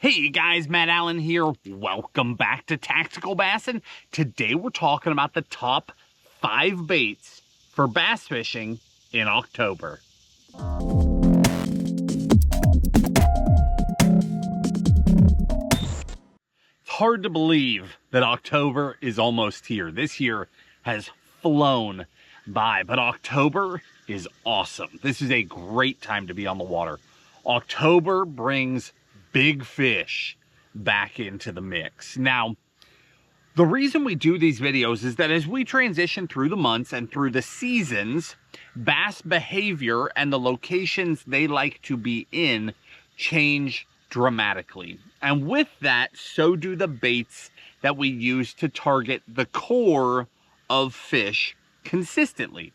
Hey you guys, Matt Allen here. Welcome back to Tactical Bassin'. Today we're talking about the top 5 baits for bass fishing in October. It's hard to believe that October is almost here. This year has flown by, but October is awesome. This is a great time to be on the water. October brings big fish back into the mix. Now, the reason we do these videos is that as we transition through the months and through the seasons, bass behavior and the locations they like to be in change dramatically. And with that, so do the baits that we use to target the core of fish consistently.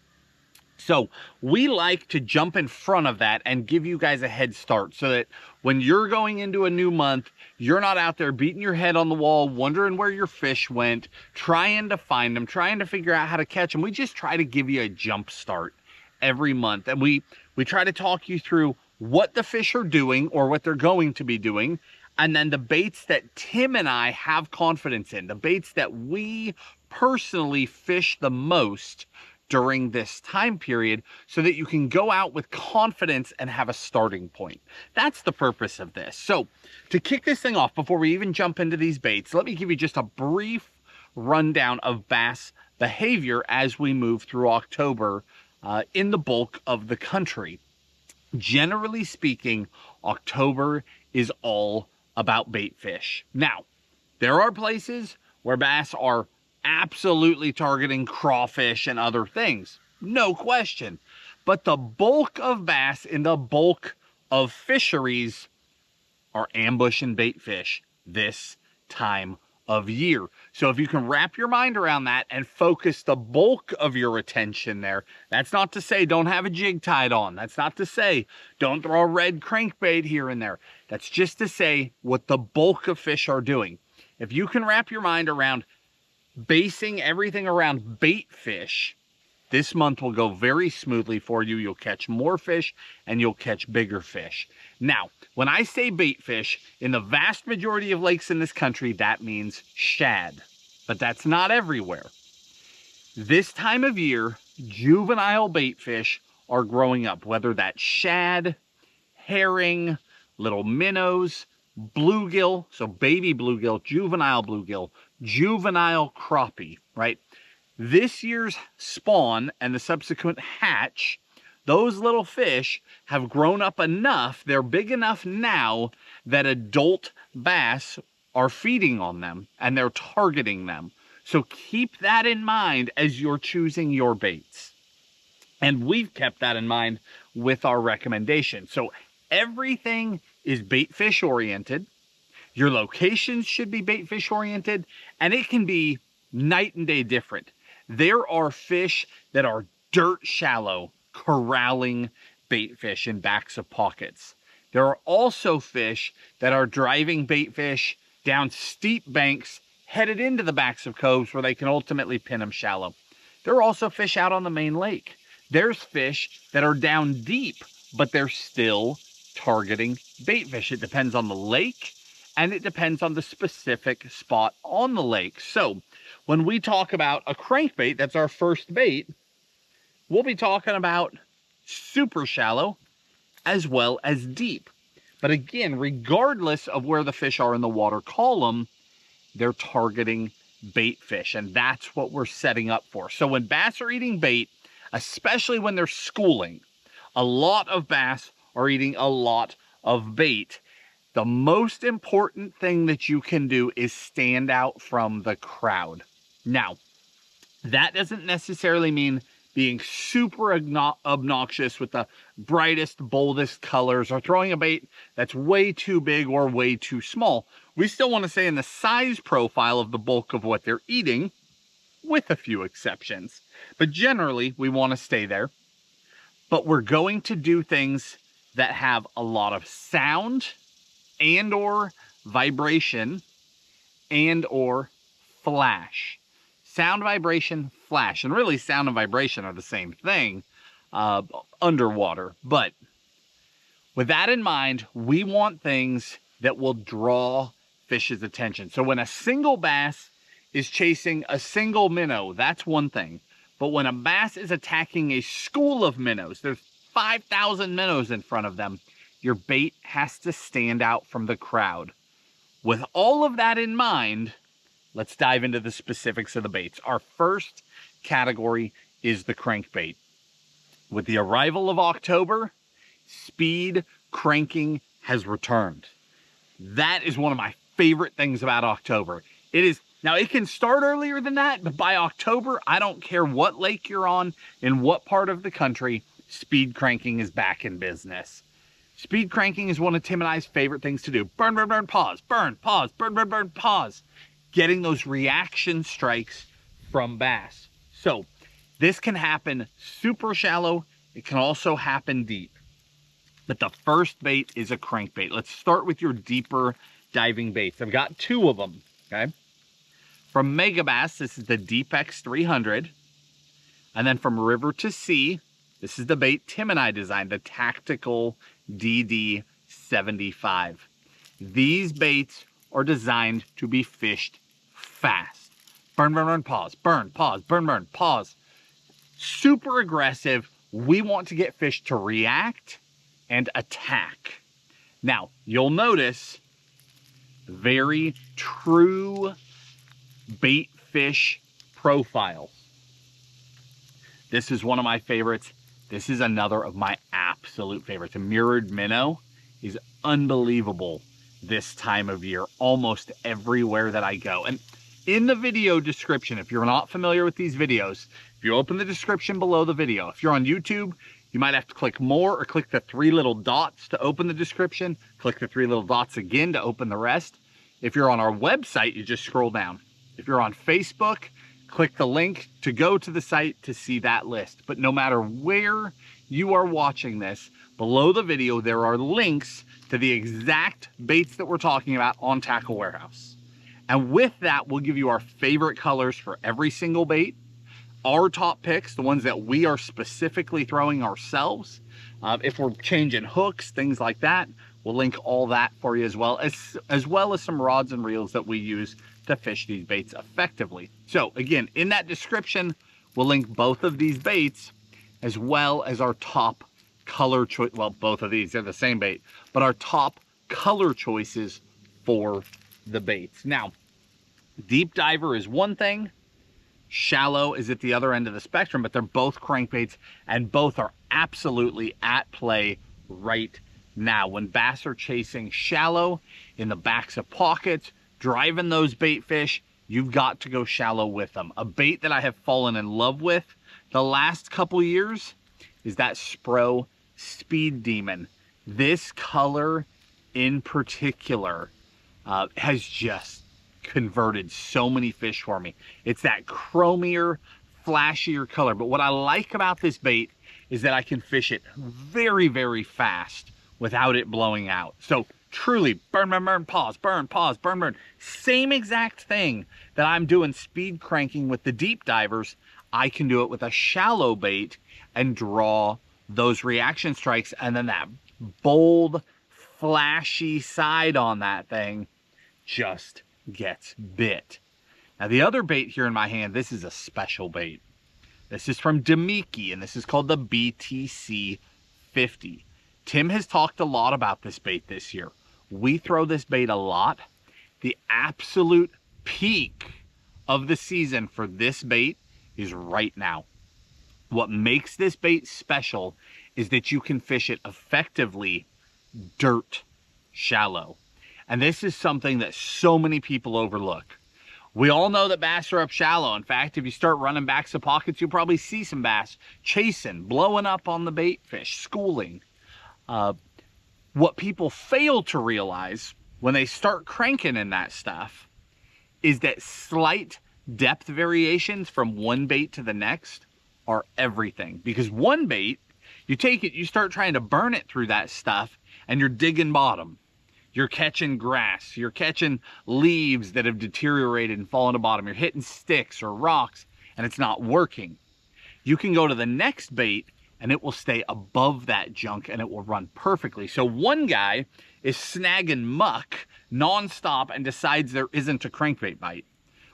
So we like to jump in front of that and give you guys a head start so that when you're going into a new month, you're not out there beating your head on the wall, wondering where your fish went, trying to find them, trying to figure out how to catch them. We just try to give you a jump start every month. And we try to talk you through what the fish are doing or what they're going to be doing. And then the baits that Tim and I have confidence in, the baits that we personally fish the most during this time period, so that you can go out with confidence and have a starting point. That's the purpose of this. So to kick this thing off, before we even jump into these baits, let me give you just a brief rundown of bass behavior as we move through October in the bulk of the country. Generally speaking, October is all about bait fish. Now, there are places where bass are absolutely targeting crawfish and other things, no question. But the bulk of bass in the bulk of fisheries are ambush and bait fish this time of year. So if you can wrap your mind around that and focus the bulk of your attention there, that's not to say don't have a jig tied on. That's not to say don't throw a red crankbait here and there. That's just to say what the bulk of fish are doing. If you can wrap your mind around basing everything around bait fish, this month will go very smoothly for you. You'll catch more fish and you'll catch bigger fish. Now, when I say bait fish, in the vast majority of lakes in this country, that means shad, but that's not everywhere. This time of year, juvenile bait fish are growing up, whether that's shad, herring, little minnows, bluegill, so baby bluegill, juvenile crappie, right? This year's spawn and the subsequent hatch, those little fish have grown up enough, they're big enough now that adult bass are feeding on them and they're targeting them. So keep that in mind as you're choosing your baits. And we've kept that in mind with our recommendation. So everything is bait fish oriented. Your locations should be bait fish oriented, and it can be night and day different. There are fish that are dirt shallow, corralling bait fish in backs of pockets. There are also fish that are driving bait fish down steep banks, headed into the backs of coves where they can ultimately pin them shallow. There are also fish out on the main lake. There's fish that are down deep, but they're still targeting bait fish. It depends on the lake, and it depends on the specific spot on the lake. So when we talk about a crankbait, that's our first bait, we'll be talking about super shallow as well as deep. But again, regardless of where the fish are in the water column, they're targeting bait fish, and that's what we're setting up for. So when bass are eating bait, especially when they're schooling, a lot of bass are eating a lot of bait. The most important thing that you can do is stand out from the crowd. Now, that doesn't necessarily mean being super obnoxious with the brightest, boldest colors or throwing a bait that's way too big or way too small. We still want to stay in the size profile of the bulk of what they're eating, with a few exceptions. But generally, we want to stay there. But we're going to do things that have a lot of sound and or vibration and or flash. Sound, vibration, flash. And really sound and vibration are the same thing underwater. But with that in mind, we want things that will draw fish's attention. So when a single bass is chasing a single minnow, that's one thing. But when a bass is attacking a school of minnows, there's 5,000 minnows in front of them, your bait has to stand out from the crowd. With all of that in mind, let's dive into the specifics of the baits. Our first category is the crankbait. With the arrival of October, speed cranking has returned. That is one of my favorite things about October. Now it can start earlier than that, but by October, I don't care what lake you're on, in what part of the country, speed cranking is back in business. Speed cranking is one of Tim and I's favorite things to do. Burn, burn, burn, pause, burn, pause, burn, burn, burn, pause. Getting those reaction strikes from bass. So this can happen super shallow. It can also happen deep. But the first bait is a crankbait. Let's start with your deeper diving baits. I've got two of them, okay? From Megabass, this is the Deep X 300. And then from River to Sea, this is the bait Tim and I designed, the Tactical DD 75. These baits are designed to be fished fast. Burn, burn, burn, pause, burn, pause, burn, burn, pause. Super aggressive. We want to get fish to react and attack. Now, you'll notice very true bait fish profiles. This is one of my favorites. This is another of my absolute favorites. A mirrored minnow is unbelievable this time of year, almost everywhere that I go. And in the video description, if you're not familiar with these videos, if you open the description below the video, if you're on YouTube, you might have to click more or click the three little dots to open the description, click the three little dots again to open the rest. If you're on our website, you just scroll down. If you're on Facebook, click the link to go to the site to see that list. But no matter where you are watching this, below the video, there are links to the exact baits that we're talking about on Tackle Warehouse. And with that, we'll give you our favorite colors for every single bait, our top picks, the ones that we are specifically throwing ourselves. If we're changing hooks, things like that, we'll link all that for you as well as some rods and reels that we use to fish these baits effectively. So again, in that description, we'll link both of these baits as well as our top color choice. Well, both of these, they're the same bait, but our top color choices for the baits. Now, deep diver is one thing, shallow is at the other end of the spectrum, but they're both crankbaits and both are absolutely at play right now. When bass are chasing shallow in the backs of pockets, driving those bait fish, you've got to go shallow with them. A bait that I have fallen in love with the last couple years is that Spro Speed Demon. This color in particular has just converted so many fish for me. It's that chromier, flashier color. But what I like about this bait is that I can fish it very, very fast without it blowing out. So truly, burn, burn, burn, pause, burn, pause, burn, burn. Same exact thing that I'm doing speed cranking with the deep divers, I can do it with a shallow bait and draw those reaction strikes, and then that bold, flashy side on that thing just gets bit. Now the other bait here in my hand, this is a special bait. This is from Demiki, and this is called the BTC 50. Tim has talked a lot about this bait this year. We throw this bait a lot. The absolute peak of the season for this bait is right now. What makes this bait special is that you can fish it effectively dirt shallow. And this is something that so many people overlook. We all know that bass are up shallow. In fact, if you start running backs of pockets, you'll probably see some bass chasing, blowing up on the bait fish, schooling. What people fail to realize when they start cranking in that stuff is that slight depth variations from one bait to the next are everything. Because one bait, you take it, you start trying to burn it through that stuff, and you're digging bottom. You're catching grass, you're catching leaves that have deteriorated and fallen to bottom. You're hitting sticks or rocks, and it's not working. You can go to the next bait, and it will stay above that junk, and it will run perfectly. So one guy is snagging muck nonstop and decides there isn't a crankbait bite.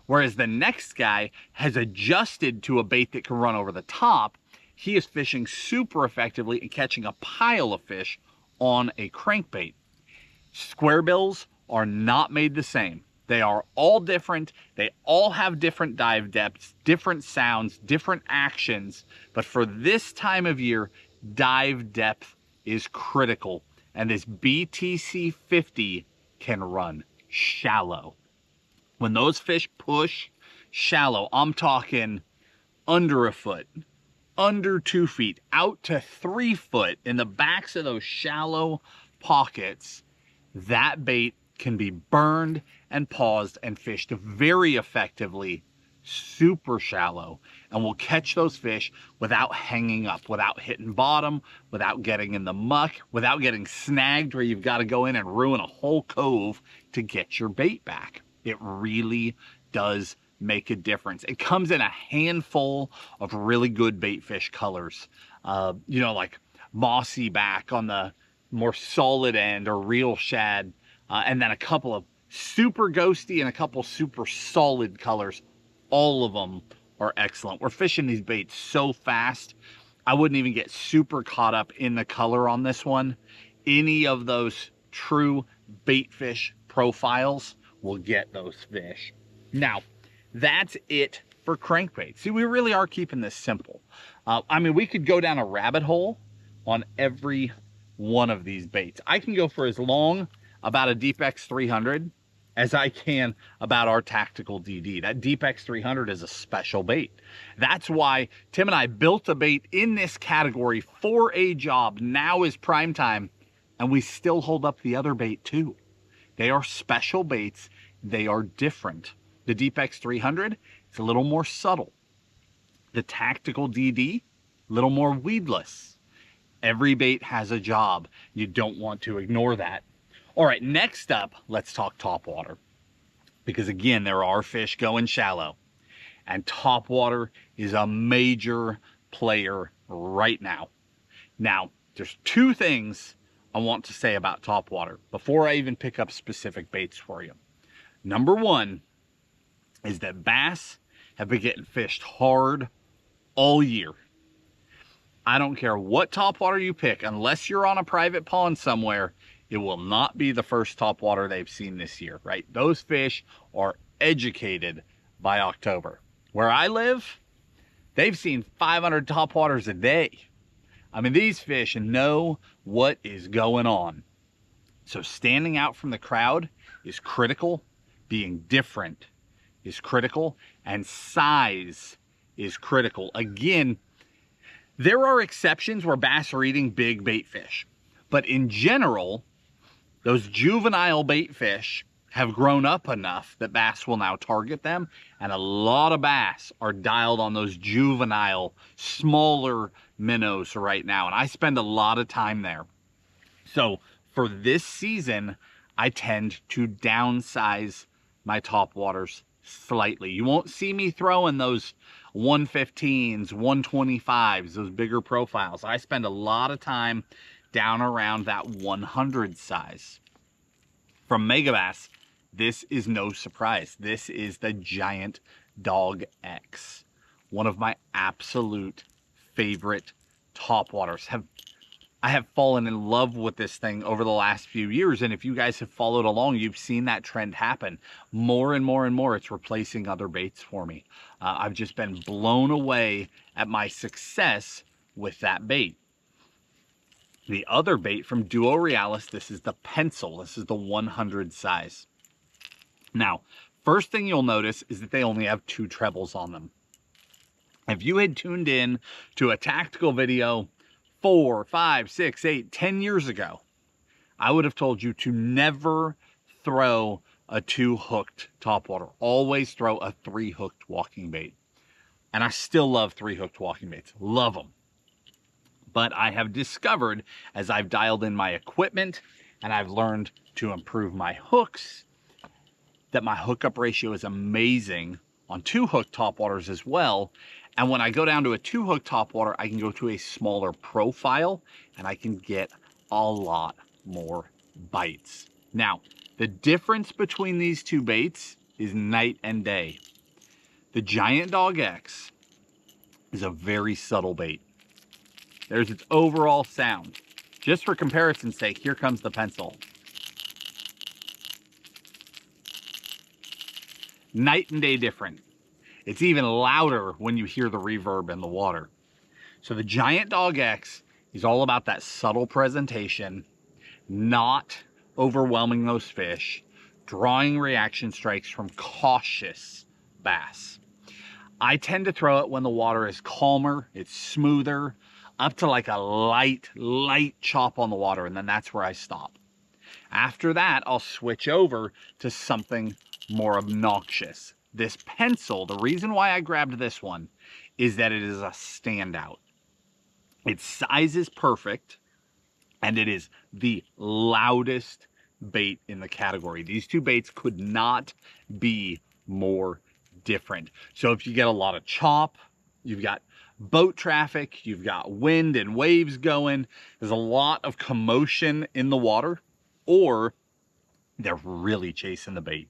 Whereas the next guy has adjusted to a bait that can run over the top. He is fishing super effectively and catching a pile of fish on a crankbait. Square bills are not made the same. They are all different. They all have different dive depths, different sounds, different actions. But for this time of year, dive depth is critical. And this BTC 50 can run shallow. When those fish push shallow, I'm talking under a foot, under 2 feet, out to 3 foot in the backs of those shallow pockets, that bait can be burned and paused and fished very effectively, super shallow, and will catch those fish without hanging up, without hitting bottom, without getting in the muck, without getting snagged where you've got to go in and ruin a whole cove to get your bait back. It really does make a difference. It comes in a handful of really good bait fish colors, you know, like mossy back on the more solid end, or real shad, and then a couple of super ghosty and a couple super solid colors. All of them are excellent. We're fishing these baits so fast, I wouldn't even get super caught up in the color on this one. Any of those true bait fish profiles will get those fish. Now, that's it for crankbait. See, we really are keeping this simple. I mean, we could go down a rabbit hole on every one of these baits. I can go for as long about a Deep X 300 as I can about our tactical DD. That Deep X 300 is a special bait. That's why Tim and I built a bait in this category for a job. Now is prime time, and we still hold up the other bait too. They are special baits. They are different. The Deep X 300, it's a little more subtle. The tactical DD, a little more weedless. Every bait has a job. You don't want to ignore that. All right, next up, let's talk topwater. Because again, there are fish going shallow. And topwater is a major player right now. Now, there's 2 things I want to say about topwater before I even pick up specific baits for you. Number 1 is that bass have been getting fished hard all year. I don't care what topwater you pick, unless you're on a private pond somewhere, it will not be the first topwater they've seen this year, right? Those fish are educated by October. Where I live, they've seen 500 topwaters a day. I mean, these fish know what is going on. So standing out from the crowd is critical. Being different is critical. And size is critical. Again, there are exceptions where bass are eating big bait fish. But in general, those juvenile bait fish have grown up enough that bass will now target them. And a lot of bass are dialed on those juvenile, smaller minnows right now. And I spend a lot of time there. So for this season, I tend to downsize my topwaters slightly. You won't see me throwing those 115s, 125s, those bigger profiles. I spend a lot of time down around that 100 size. From Megabass, this is no surprise. This is the Giant Dog X. One of my absolute favorite topwaters. I have fallen in love with this thing over the last few years, and if you guys have followed along, you've seen that trend happen. More and more and more, it's replacing other baits for me. I've just been blown away at my success with that bait. The other bait from Duo Realis, this is the pencil. This is the 100 size. Now, first thing you'll notice is that they only have 2 trebles on them. If you had tuned in to a tactical video 4, 5, 6, 8, 10 years ago, I would have told you to never throw a 2-hooked topwater. Always throw a 3-hooked walking bait. And I still love 3-hooked walking baits. Love them. But I have discovered, as I've dialed in my equipment and I've learned to improve my hooks, that my hookup ratio is amazing on 2-hooked topwaters as well. And when I go down to a 2-hook topwater, I can go to a smaller profile and I can get a lot more bites. Now, the difference between these two baits is night and day. The Giant Dog X is a very subtle bait. There's its overall sound. Just for comparison's sake, here comes the pencil. Night and day different. It's even louder when you hear the reverb in the water. So the Giant Dog X is all about that subtle presentation, not overwhelming those fish, drawing reaction strikes from cautious bass. I tend to throw it when the water is calmer, it's smoother, up to like a light chop on the water, and then that's where I stop. After that, I'll switch over to something more obnoxious. This pencil, the reason why I grabbed this one is that it is a standout. Its size is perfect, and it is the loudest bait in the category. These two baits could not be more different. So if you get a lot of chop, you've got boat traffic, you've got wind and waves going, there's a lot of commotion in the water, or they're really chasing the bait.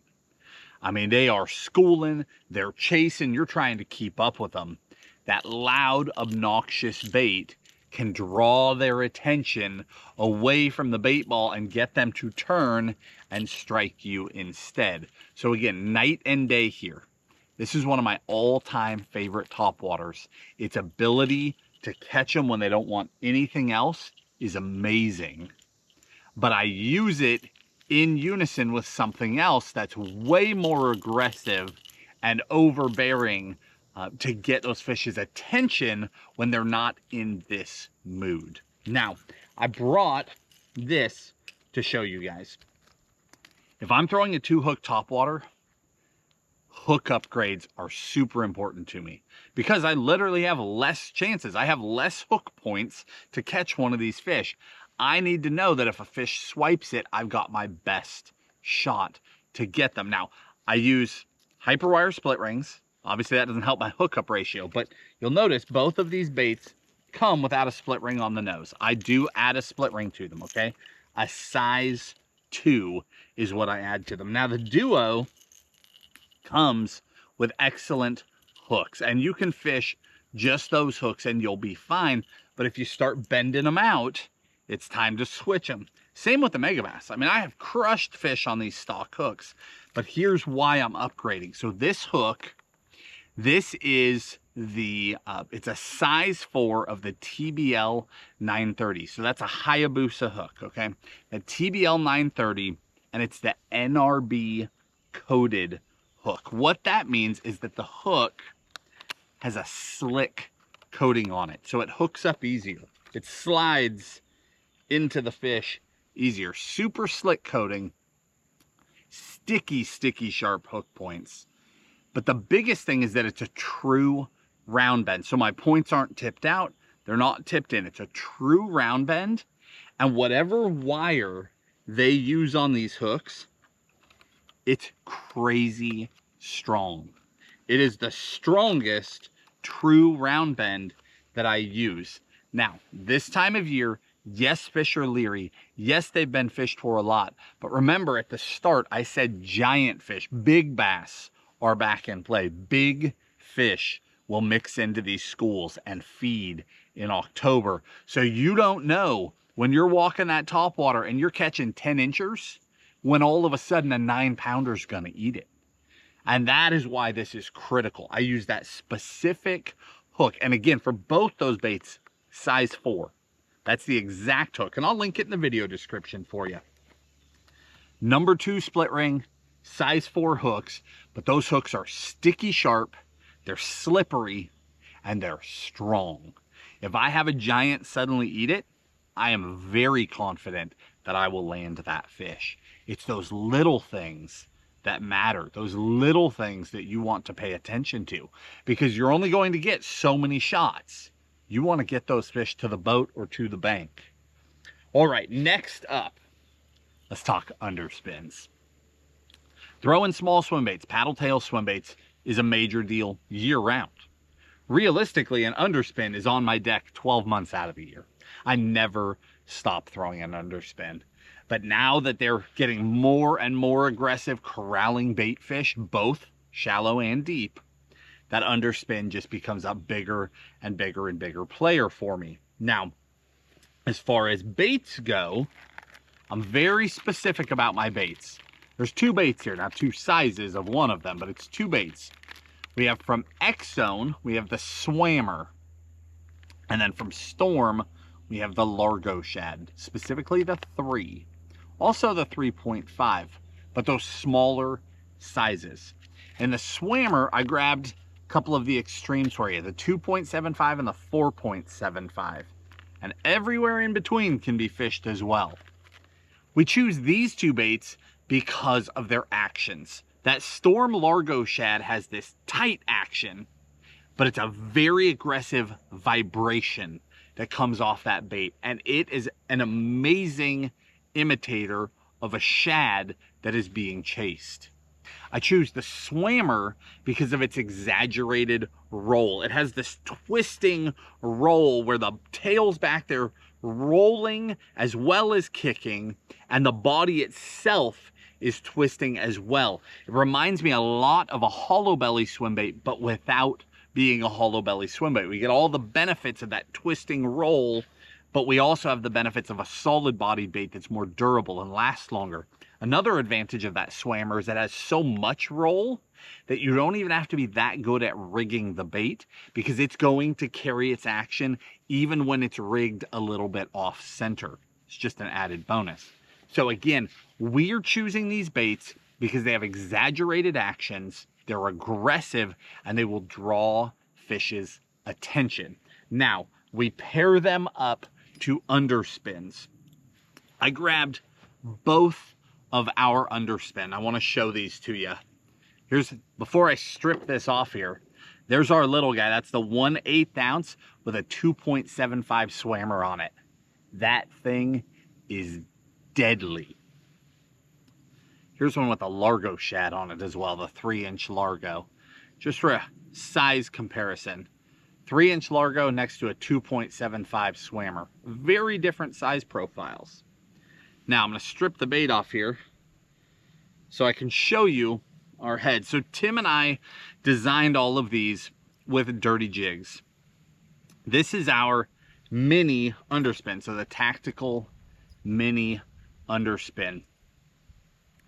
I mean, they are schooling, they're chasing, you're trying to keep up with them. That loud, obnoxious bait can draw their attention away from the bait ball and get them to turn and strike you instead. So again, night and day here. This is one of my all-time favorite topwaters. Its ability to catch them when they don't want anything else is amazing. But I use it in unison with something else that's way more aggressive and overbearing to get those fish's attention when they're not in this mood. Now, I brought this to show you guys. If I'm throwing a 2-hook topwater, hook upgrades are super important to me because I literally have less chances. I have less hook points to catch one of these fish. I need to know that if a fish swipes it, I've got my best shot to get them. Now, I use hyperwire split rings. Obviously, that doesn't help my hookup ratio, but you'll notice both of these baits come without a split ring on the nose. I do add a split ring to them, okay? A size 2 is what I add to them. Now, the Duo comes with excellent hooks, and you can fish just those hooks and you'll be fine. But if you start bending them out, it's time to switch them. Same with the Megabass. I mean, I have crushed fish on these stock hooks, but here's why I'm upgrading. So this hook, this is the, it's a size 4 of the TBL 930. So that's a Hayabusa hook, okay? A TBL 930, and it's the NRB coated hook. What that means is that the hook has a slick coating on it, so it hooks up easier. It slides into the fish easier. Super slick coating, sticky sharp hook points. But the biggest thing is that it's a true round bend. So my points aren't tipped out, they're not tipped in. It's a true round bend, and whatever wire they use on these hooks, it's crazy strong. It is the strongest true round bend that I use. Now, this time of year, yes, fish are leery. Yes, they've been fished for a lot. But remember, at the start, I said giant fish, big bass are back in play. Big fish will mix into these schools and feed in October. So you don't know when you're walking that topwater and you're catching 10 inchers, when all of a sudden a 9-pounder is going to eat it. And that is why this is critical. I use that specific hook. And again, for both those baits, size 4. That's the exact hook. And I'll link it in the video description for you. Number 2 split ring, size 4 hooks. But those hooks are sticky sharp, they're slippery, and they're strong. If I have a giant suddenly eat it, I am very confident that I will land that fish. It's those little things that matter, those little things that you want to pay attention to, because you're only going to get so many shots. You want to get those fish to the boat or to the bank. All right, next up, let's talk underspins. Throwing small swim baits, paddle tail swim baits, is a major deal year round. Realistically, an underspin is on my deck 12 months out of the year. I never stop throwing an underspin. But now that they're getting more and more aggressive corralling bait fish, both shallow and deep, that underspin just becomes a bigger and bigger and bigger player for me. Now, as far as baits go, I'm very specific about my baits. There's two baits here, not two sizes of one of them, but it's two baits. We have from X-Zone, we have the Swammer. And then from Storm, we have the Largo Shad, specifically the 3. Also the 3.5, but those smaller sizes. In the Swammer, I grabbed a couple of the extremes for you, the 2.75 and the 4.75. And everywhere in between can be fished as well. We choose these two baits because of their actions. That Storm Largo Shad has this tight action, but it's a very aggressive vibration that comes off that bait. And it is an amazing imitator of a shad that is being chased. I choose the Swammer because of its exaggerated roll. It has this twisting roll where the tail's back there rolling as well as kicking, and the body itself is twisting as well. It reminds me a lot of a hollow belly swimbait, but without being a hollow belly swimbait. We get all the benefits of that twisting roll, but we also have the benefits of a solid body bait that's more durable and lasts longer. Another advantage of that Swammer is it has so much roll that you don't even have to be that good at rigging the bait, because it's going to carry its action even when it's rigged a little bit off center. It's just an added bonus. So again, we're choosing these baits because they have exaggerated actions, they're aggressive, and they will draw fish's attention. Now, we pair them up to underspins. I grabbed both of our underspin. I want to show these to you. Here's, before I strip this off here, there's our little guy. That's the 1/8 ounce with a 2.75 Swammer on it. That thing is deadly. Here's one with a Largo Shad on it as well, the 3-inch Largo. Just for a size comparison. 3-inch Largo next to a 2.75 Swammer. Very different size profiles. Now I'm going to strip the bait off here so I can show you our head. So Tim and I designed all of these with dirty jigs. This is our mini underspin, so the tactical mini underspin.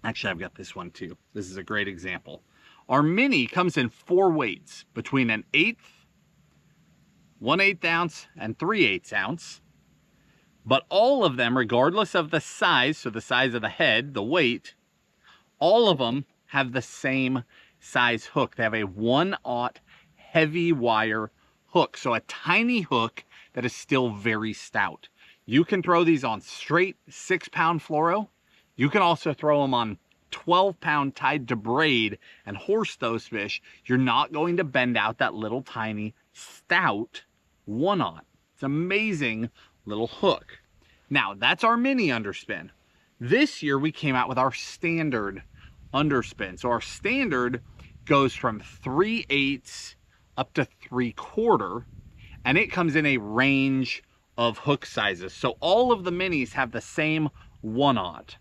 Actually, I've got this one too. This is a great example. Our mini comes in 4 weights, between an 1/8, 1/8 ounce, and 3/8 ounce. But all of them, regardless of the size, so the size of the head, the weight, all of them have the same size hook. They have a 1/0 heavy wire hook, so a tiny hook that is still very stout. You can throw these on straight 6-pound fluoro. You can also throw them on 12-pound tied to braid and horse those fish. You're not going to bend out that little tiny stout 1/0. It's an amazing little hook. Now, that's our mini underspin. This year we came out with our standard underspin. So our standard goes from 3/8 up to 3/4, and it comes in a range of hook sizes. So all of the minis have the same 1/0.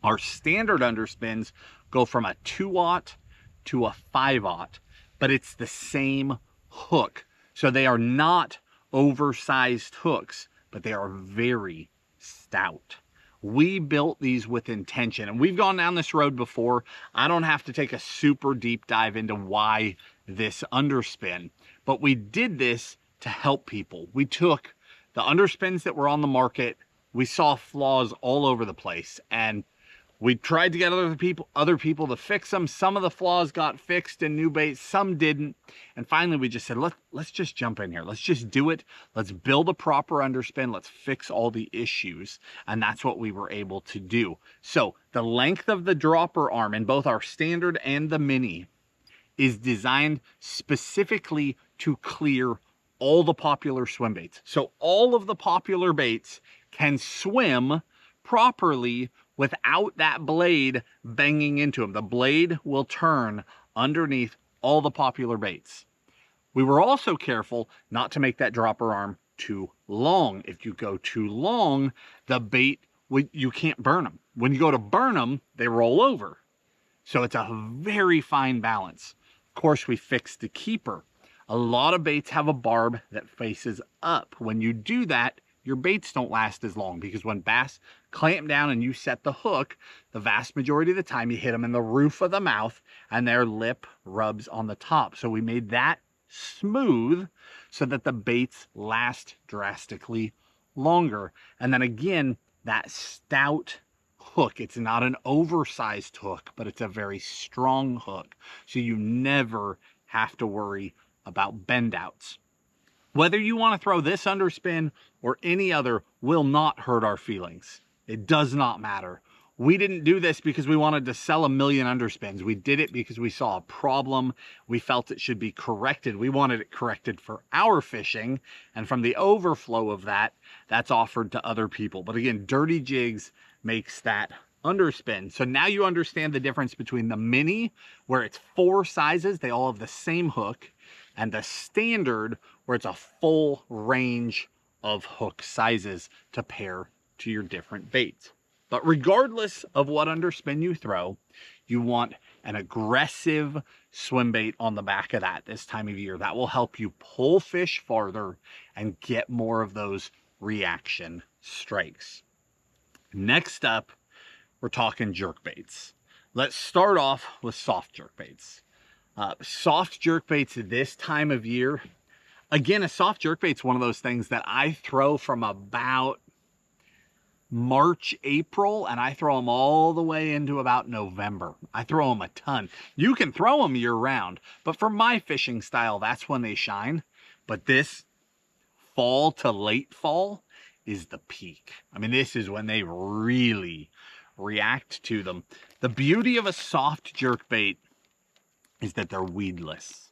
Our standard underspins go from a 2/0 to a 5/0, but it's the same hook. So they are not oversized hooks, but they are very stout. We built these with intention, and we've gone down this road before. I don't have to take a super deep dive into why this underspin, but we did this to help people. We took the underspins that were on the market. We saw flaws all over the place, and we tried to get other people to fix them. Some of the flaws got fixed in new baits, some didn't. And finally we just said, let's just jump in here. Let's just do it. Let's build a proper underspin. Let's fix all the issues. And that's what we were able to do. So the length of the dropper arm in both our standard and the mini is designed specifically to clear all the popular swim baits. So all of the popular baits can swim properly without that blade banging into them. The blade will turn underneath all the popular baits. We were also careful not to make that dropper arm too long. If you go too long, the bait you can't burn them. When you go to burn them, they roll over. So it's a very fine balance. Of course, we fixed the keeper. A lot of baits have a barb that faces up. When you do that, your baits don't last as long, because when bass clamp down and you set the hook, the vast majority of the time you hit them in the roof of the mouth and their lip rubs on the top. So we made that smooth so that the baits last drastically longer. And then again, that stout hook, it's not an oversized hook, but it's a very strong hook. So you never have to worry about bend outs. Whether you want to throw this underspin or any other will not hurt our feelings. It does not matter. We didn't do this because we wanted to sell 1 million underspins. We did it because we saw a problem. We felt it should be corrected. We wanted it corrected for our fishing. And from the overflow of that, that's offered to other people. But again, Dirty Jigs makes that underspin. So now you understand the difference between the mini, where it's 4 sizes, they all have the same hook, and the standard, where it's a full range of hook sizes to pair to your different baits. But regardless of what underspin you throw, you want an aggressive swim bait on the back of that this time of year. That will help you pull fish farther and get more of those reaction strikes. Next up, we're talking jerk baits. Let's start off with soft jerk baits. Soft jerk baits this time of year. Again, a soft jerk bait's one of those things that I throw from about March, April, and I throw them all the way into about November. I throw them a ton. You can throw them year round, but for my fishing style, that's when they shine. But this fall to late fall is the peak. I mean, this is when they really react to them. The beauty of a soft jerk bait is that they're weedless.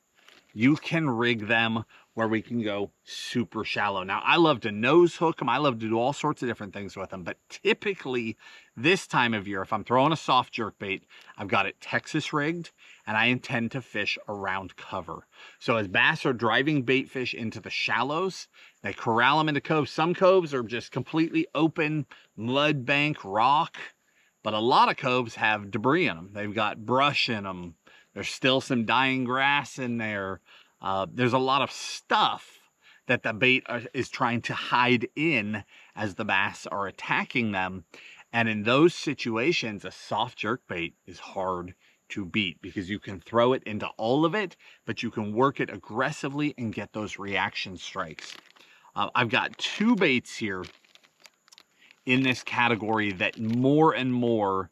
You can rig them where we can go super shallow. Now, I love to nose hook them. I love to do all sorts of different things with them. But typically, this time of year, if I'm throwing a soft jerk bait, I've got it Texas rigged, and I intend to fish around cover. So as bass are driving bait fish into the shallows, they corral them into coves. Some coves are just completely open, mud bank, rock. But a lot of coves have debris in them. They've got brush in them. There's still some dying grass in there. There's a lot of stuff that the bait is trying to hide in as the bass are attacking them. And in those situations, a soft jerk bait is hard to beat because you can throw it into all of it, but you can work it aggressively and get those reaction strikes. I've got 2 baits here in this category that more and more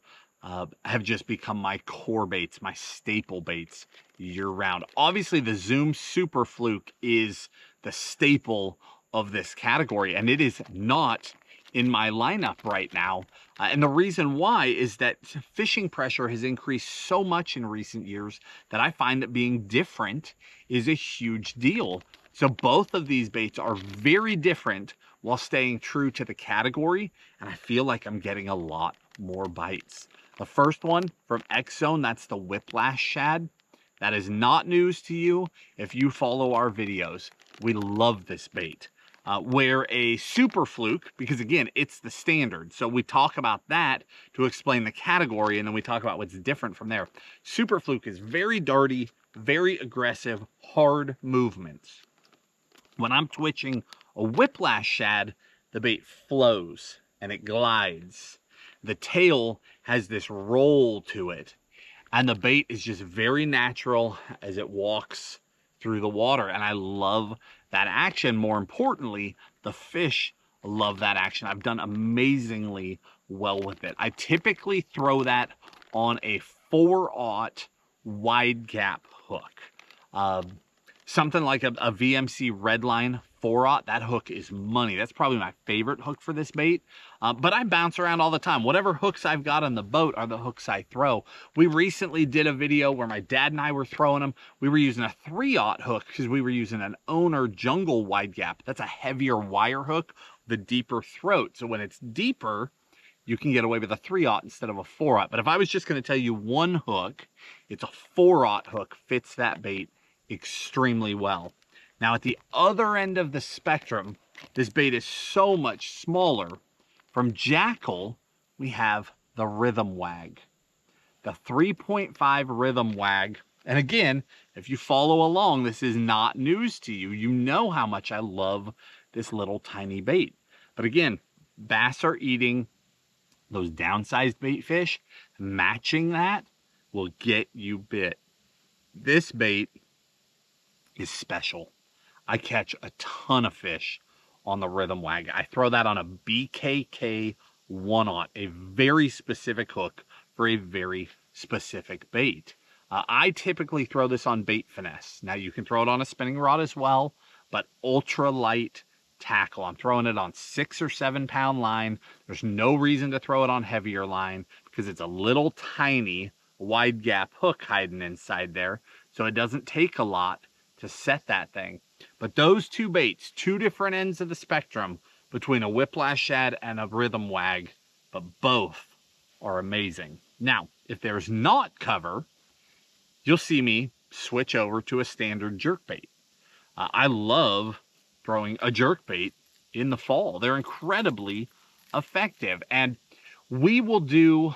have just become my core baits, my staple baits year round. Obviously, the Zoom Super Fluke is the staple of this category, and it is not in my lineup right now. And the reason why is that fishing pressure has increased so much in recent years that I find that being different is a huge deal. So both of these baits are very different while staying true to the category, and I feel like I'm getting a lot more bites. The first one from X Zone, that's the Whiplash Shad. That is not news to you if you follow our videos. We love this bait. Where a Super Fluke, because again, it's the standard. So we talk about that to explain the category, and then we talk about what's different from there. Super Fluke is very darty, very aggressive, hard movements. When I'm twitching a Whiplash Shad, the bait flows and it glides. The tail has this roll to it, and the bait is just very natural as it walks through the water, and I love that action. More importantly, the fish love that action. I've done amazingly well with it. I typically throw that on a 4/0 wide gap hook. Something like a VMC Redline 4/0, that hook is money. That's probably my favorite hook for this bait. But I bounce around all the time. Whatever hooks I've got on the boat are the hooks I throw. We recently did a video where my dad and I were throwing them. We were using a 3/0 hook because we were using an Owner Jungle wide gap. That's a heavier wire hook, the deeper throat. So when it's deeper, you can get away with a 3/0 instead of a 4/0. But if I was just going to tell you one hook, it's a 4/0 hook, fits that bait extremely well. Now at the other end of the spectrum, this bait is so much smaller, From Jackal, we have the Rhythm Wag, the 3.5 Rhythm Wag. And again, if you follow along, this is not news to you. You know how much I love this little tiny bait. But again, bass are eating those downsized bait fish. Matching that will get you bit. This bait is special. I catch a ton of fish on the Rhythm Wag. I throw that on a BKK 1/0, a very specific hook for a very specific bait. I typically throw this on Bait Finesse. Now you can throw it on a spinning rod as well, but ultra light tackle. I'm throwing it on 6 or 7 pound line. There's no reason to throw it on heavier line because it's a little tiny wide gap hook hiding inside there. So it doesn't take a lot to set that thing. But those two baits, two different ends of the spectrum between a whiplash shad and a Rhythm Wag, but both are amazing. Now, if there's not cover, you'll see me switch over to a standard jerkbait. I love throwing a jerkbait in the fall. They're incredibly effective. And we will do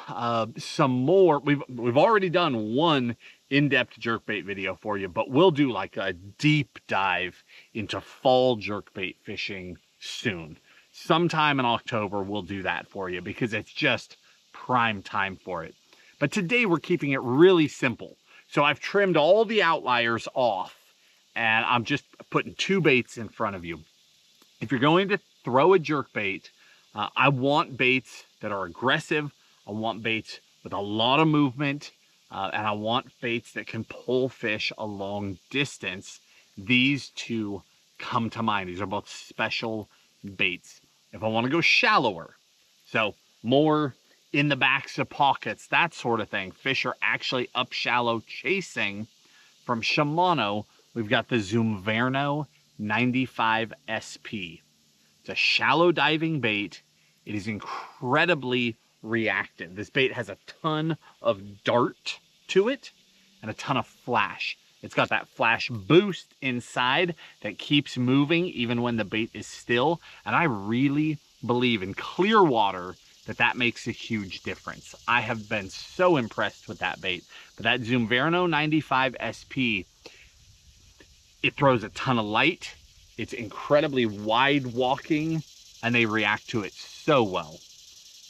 some more. We've already done one in-depth jerkbait video for you, but we'll do like a deep dive into fall jerkbait fishing soon. Sometime in October, we'll do that for you because it's just prime time for it. But today we're keeping it really simple. So I've trimmed all the outliers off and I'm just putting two baits in front of you. If you're going to throw a jerkbait, I want baits that are aggressive. I want baits with a lot of movement, and I want baits that can pull fish a long distance. These two come to mind. These are both special baits. If I want to go shallower, so more in the backs of pockets, that sort of thing, fish are actually up shallow chasing. From Shimano, we've got the Zumverno 95 SP. It's a shallow diving bait. It is incredibly reactive. This bait has a ton of dart to it and a ton of flash. It's got that flash boost inside that keeps moving even when the bait is still. And I really believe in clear water that makes a huge difference. I have been so impressed with that bait. But that Zumverno 95 SP, it throws a ton of light. It's incredibly wide walking and they react to it so well.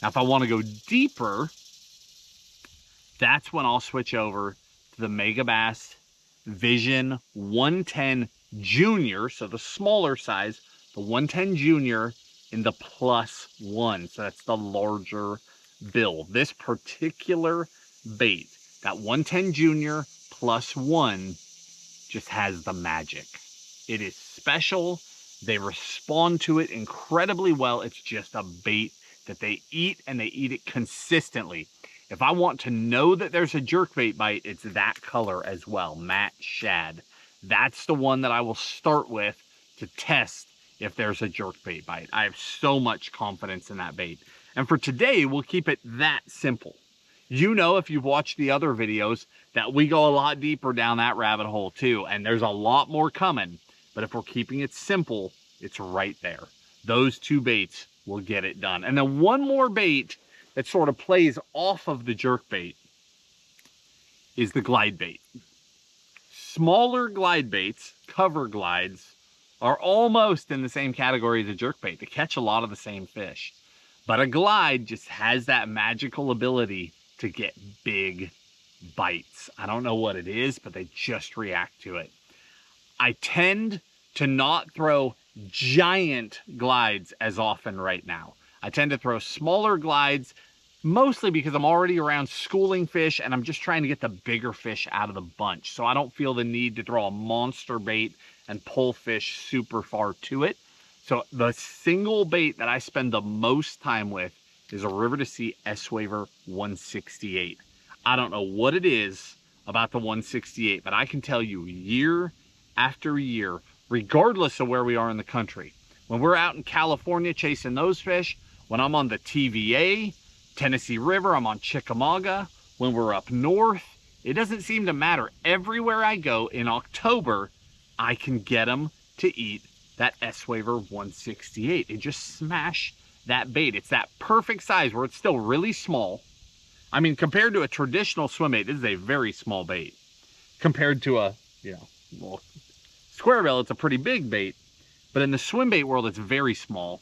Now, if I want to go deeper, that's when I'll switch over to the Megabass Vision 110 Junior. So the smaller size, the 110 Junior in the +1. So that's the larger bill. This particular bait, that 110 Junior +1, just has the magic. It is special. They respond to it incredibly well. It's just a bait that they eat and they eat it consistently. If I want to know that there's a jerkbait bite, it's that color as well, matte shad. That's the one that I will start with to test if there's a jerkbait bite. I have so much confidence in that bait. And for today, we'll keep it that simple. You know, if you've watched the other videos, that we go a lot deeper down that rabbit hole too, and there's a lot more coming. But if we're keeping it simple, it's right there. Those two baits will get it done. And then one more bait that sort of plays off of the jerkbait is the glide bait. Smaller glide baits, cover glides, are almost in the same category as a jerkbait. They catch a lot of the same fish. But a glide just has that magical ability to get big bites. I don't know what it is, but they just react to it. I tend to not throw giant glides as often right now. I tend to throw smaller glides, mostly because I'm already around schooling fish and I'm just trying to get the bigger fish out of the bunch. So I don't feel the need to throw a monster bait and pull fish super far to it. So the single bait that I spend the most time with is a River to Sea S-Waver 168. I don't know what it is about the 168, but I can tell you year after year, regardless of where we are in the country, when we're out in California chasing those fish, when I'm on the TVA, Tennessee River, I'm on Chickamauga, when we're up north, it doesn't seem to matter. Everywhere I go in October, I can get them to eat that S-Waver 168. They just smash that bait. It's that perfect size where it's still really small. I mean, compared to a traditional swim bait, this is a very small bait. Compared to a, little square bill, it's a pretty big bait. But in the swim bait world, it's very small,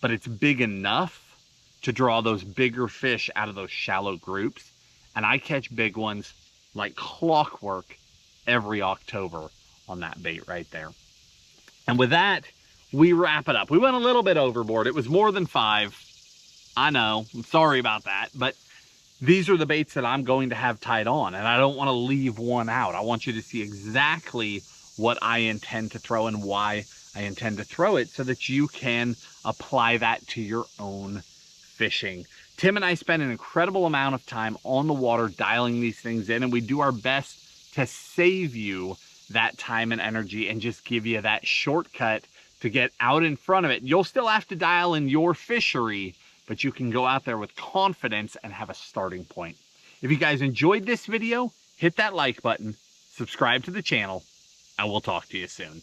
but it's big enough to draw those bigger fish out of those shallow groups. And I catch big ones like clockwork every October on that bait right there. And with that, we wrap it up. We went a little bit overboard. It was more than 5. I know, I'm sorry about that, but these are the baits that I'm going to have tied on, and I don't want to leave one out. I want you to see exactly what I intend to throw and why I intend to throw it so that you can apply that to your own fishing. Tim and I spend an incredible amount of time on the water dialing these things in, and we do our best to save you that time and energy and just give you that shortcut to get out in front of it. You'll still have to dial in your fishery, but you can go out there with confidence and have a starting point. If you guys enjoyed this video, hit that like button, subscribe to the channel, and we'll talk to you soon.